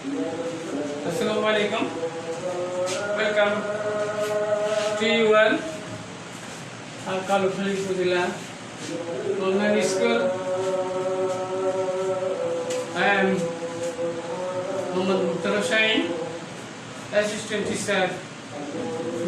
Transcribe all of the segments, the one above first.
Assalamu alaikum. Welcome to you all. Al-Kalu Khalifullah Online School. I am Muhammad Mukhtar Shahin, Assistant Teacher,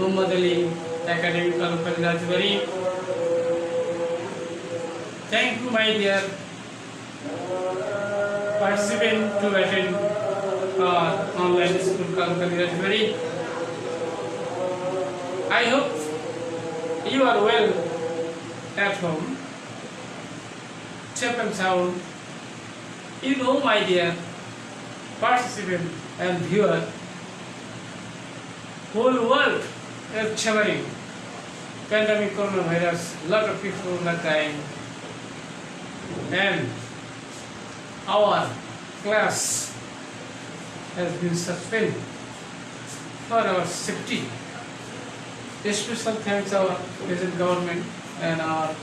Muhammad Ali Academy, Kalu Rajbari. Thank you, my dear participant, to attend online school Kalu Rajbari. I hope you are well at home, safe and sound. You know, my dear participant and viewer, whole world is suffering pandemic coronavirus. Lot of people are dying, and our class has been suspended for our safety. Special thanks our present government and our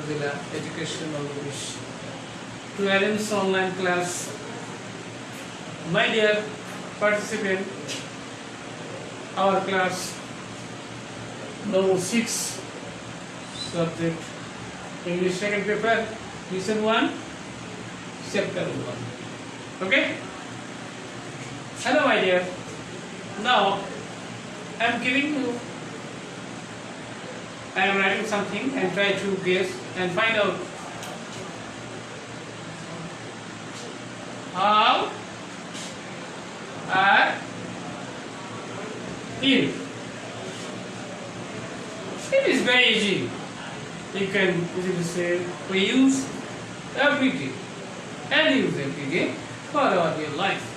Zilla educational office to arrange online class. My dear participant, our class number 6 subject English second paper, lesson 1, chapter 1. Okay? Hello, my dear. Now I am writing something and try to guess and find out how are you. It is very easy. You can easily say we use every day and use every day for our real life.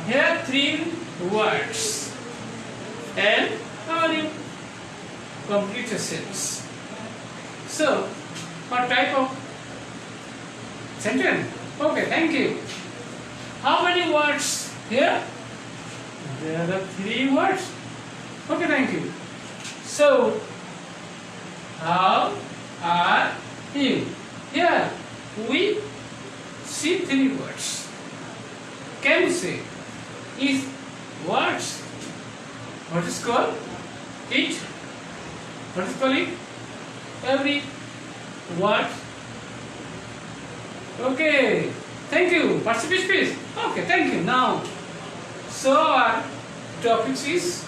Here are 3 words and how do you complete a sentence? So, what type of sentence? Okay, thank you. How many words here? There are 3 words. Okay, thank you. So, how are you? Here we see 3 words. Can you say is words? What is called? Each. What is called it? Every word. Okay. Thank you. Participative speech. Okay, thank you. Now, so our topic is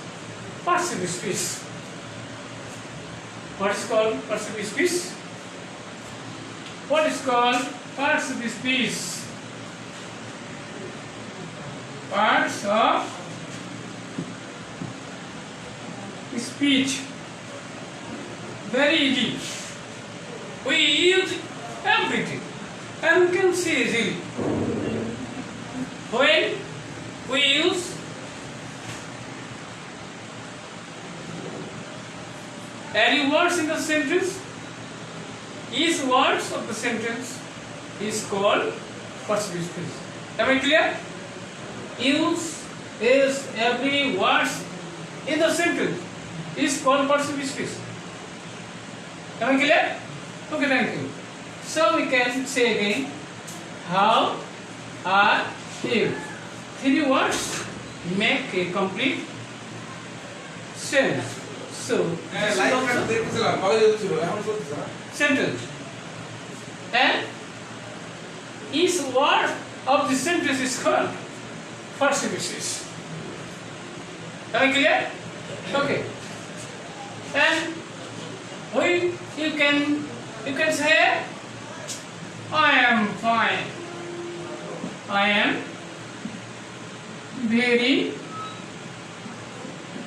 participative speech. What is called participative speech? What is called participative speech? Parts of speech. Very easy. We use everything and we can see easily. When we use any words in the sentence, each words of the sentence is called participative speech. Am I clear? Use is every word in the sentence is called participative speech. Am I clear? Okay, thank you. So we can say again, how are you? 3 words make a complete sentence. So, sentence. And each word of the sentence is called participative speech. Am I clear? Okay. And you can say I am fine. I am very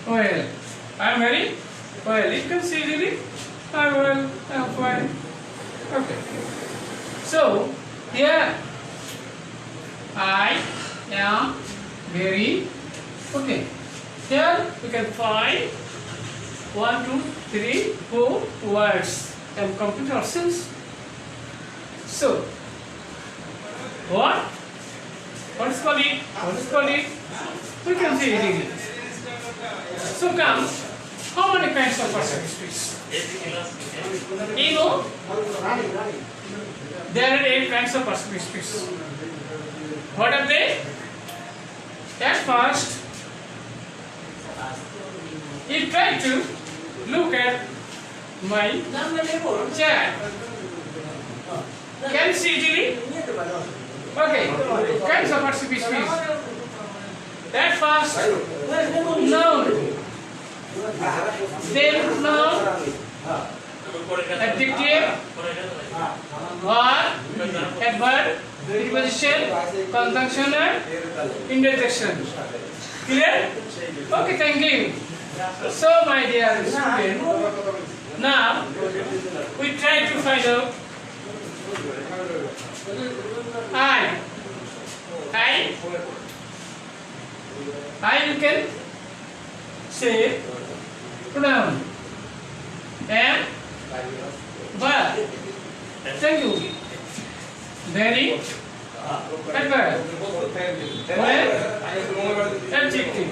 well. I am very well. You can say really I am well, I am fine. Okay. So here I am very okay. Here we can find 1, 2, 3, 4 words and complete our sentence. So, what is called it? What is called it? We can say it again. So come, how many kinds of participative speech? You know, there are 8 kinds of participative speech. What are they? At first, you try to look at my chat. Can you see easily? Okay. Kinds of participial speech. At first, noun, then noun, adjective, verb, adverb, preposition, conjunction, and interjection. Clear? Okay, thank you. So, my dear student, now we try to find out I you can say pronoun and verb. Thank you. Very adverb. Well, adjective.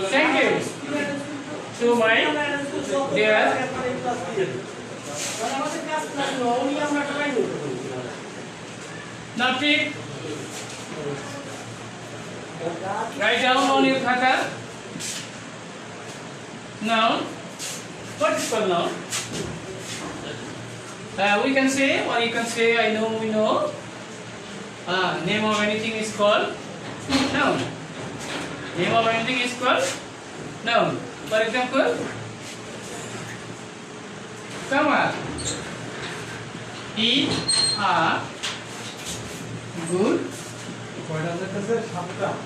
Thank you. So my dear now pick, write down on your khata. Noun. What is called noun? We can say, or you can say, I know, we know. Name of anything is called noun. Name of anything is called noun. For example, Kamal is a good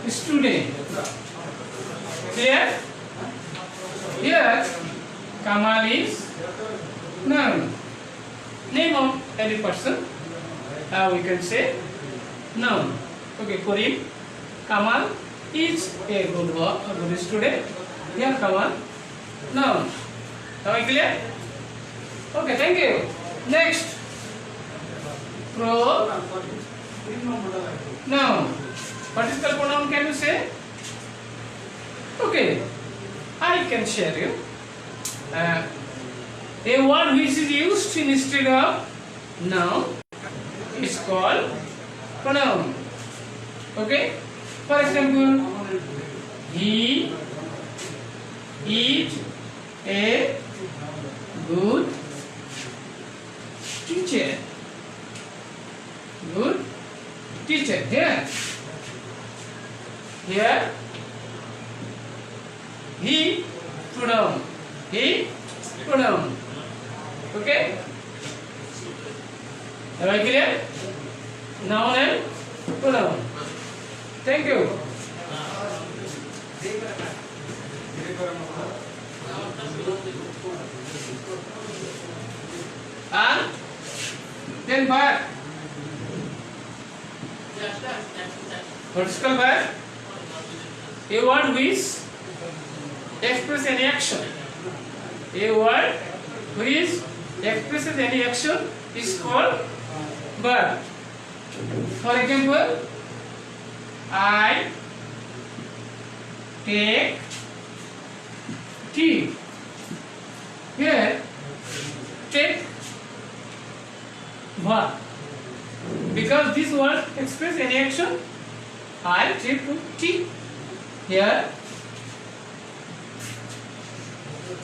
student. Clear? Here, Kamal is noun. Name of any person, we can say noun. Okay, for him, Kamal is a good student. Here, Kamal, noun. Now, clear? Okay, thank you. Next, pronoun. What is the pronoun? Can you say? Okay, I can share you. A word which is used instead of noun is called pronoun. Okay? For example, he is a good teacher. Good teacher. Here, he pronoun. He pronoun. Okay? Am I clear? Noun and pronoun. Thank you. And then verb. What is called verb? A word which expresses any action. A word which expresses any action is called verb. For example, I take tea. Here, take verb. Because this word expresses any action, I take tea. Here,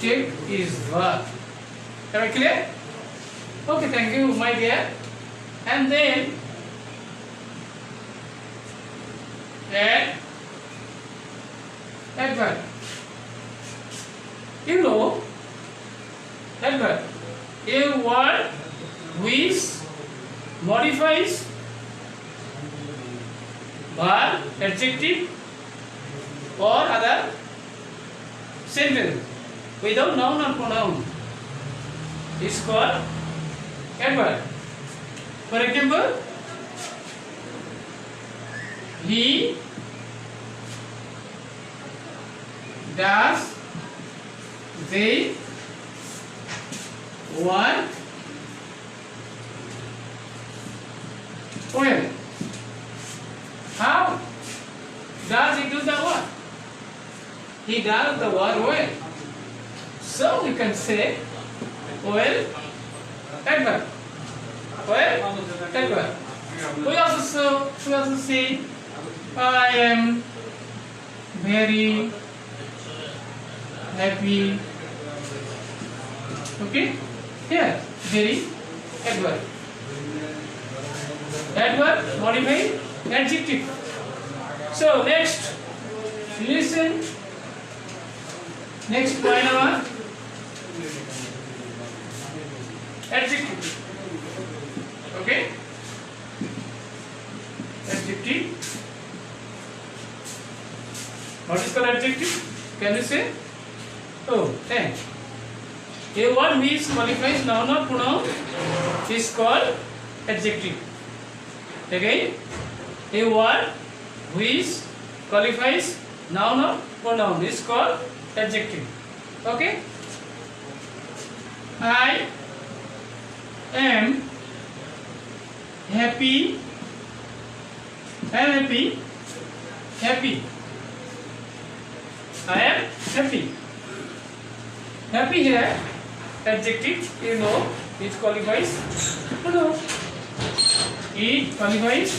take is verb. Am I clear? Okay, thank you, my dear. And then adverb. You know, adverb. A word which modifies verb, adjective, or other sentence without noun or pronoun is called adverb. For example, he does the work well. How does he do the work? He does the work well. So we can say well adverb. Well adverb. We also say I am very happy. Okay, here very adverb. Adverb modified adjective. So next, listen. Next point our adjective. Okay, adjective. What is called adjective? Can you say? Oh, thanks. A word which qualifies noun or pronoun is called adjective. Again, a word which qualifies noun or pronoun is called adjective. Okay? I am happy. I am happy. Happy. I am happy. Happy here, adjective, you know, it qualifies pronoun. It qualifies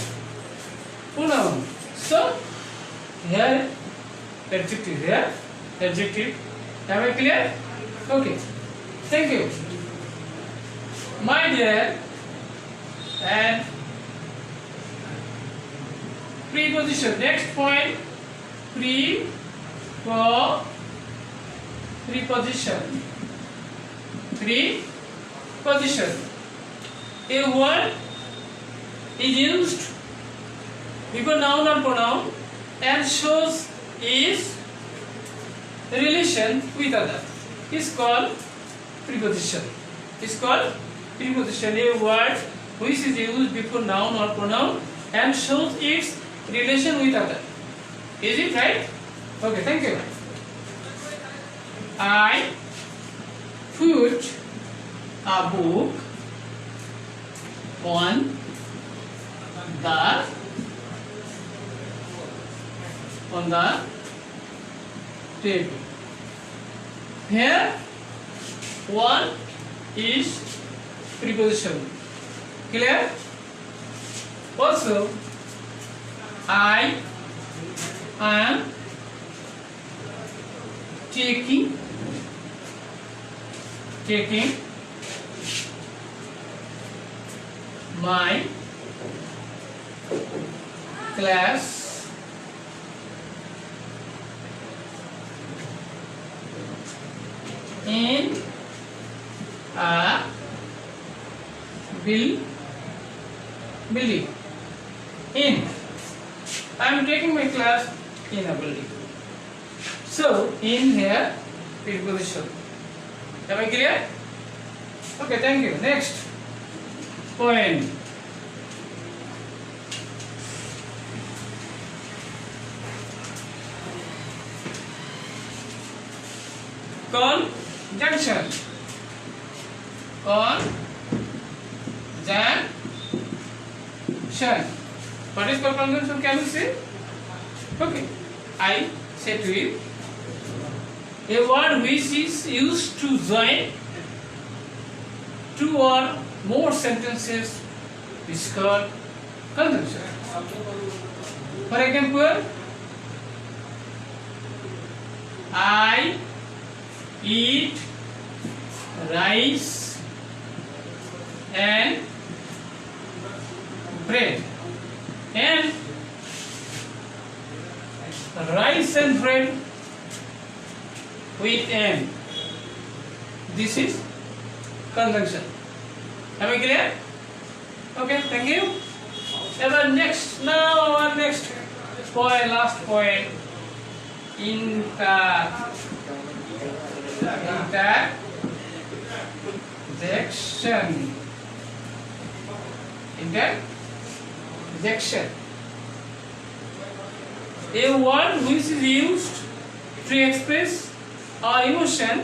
pronoun. So, here, adjective, here, adjective. Am I clear? Okay. Thank you. My dear, and preposition. Next point, preposition. Preposition. A word is used before noun or pronoun and shows its relation with other. Is called preposition. Is called preposition. A word which is used before noun or pronoun and shows its relation with other. Is it right? Okay, thank you. I put a book on the table. Here, one is preposition. Clear? Also, I am taking my class in a building. I am taking my class in a building. So, in here, preposition. Am I clear? Okay, thank you. Next point. Conjunction. What is called conjunction? Can you say? Okay, I say to you, a word which is used to join two or more sentences is called conjunction. For example, I eat rice and bread. And rice and bread with M. This is conjunction. Am I clear? Okay, thank you. Our next point, last point, interjection. A word which is used to express our emotion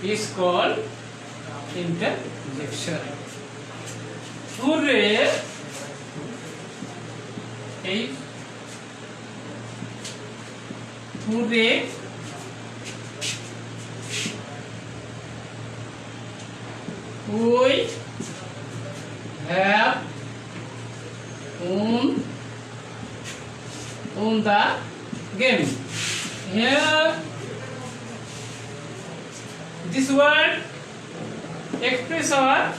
is called interjection. Hooray! Hooray! We have won on the game. Here, this word express our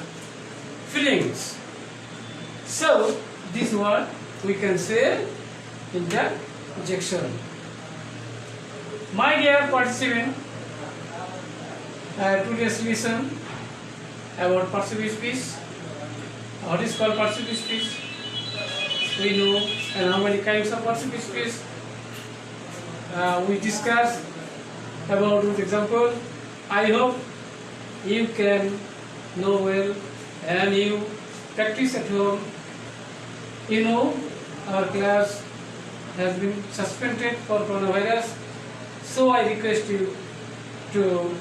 feelings. So, this word we can say interjection. My dear participant, today's lesson about persuasive speech. What is called persuasive speech? We know and how many kinds of persuasive speech. We discussed about with example. I hope you can know well and you practice at home. You know our class has been suspended for coronavirus, so I request you to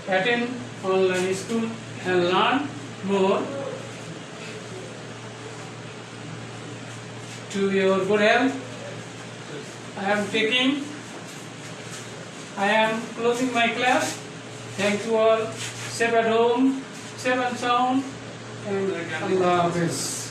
attend online school and learn more. To your good health, I am closing my class. Thank you all. Safe at home, safe and sound, and Allah Hafiz.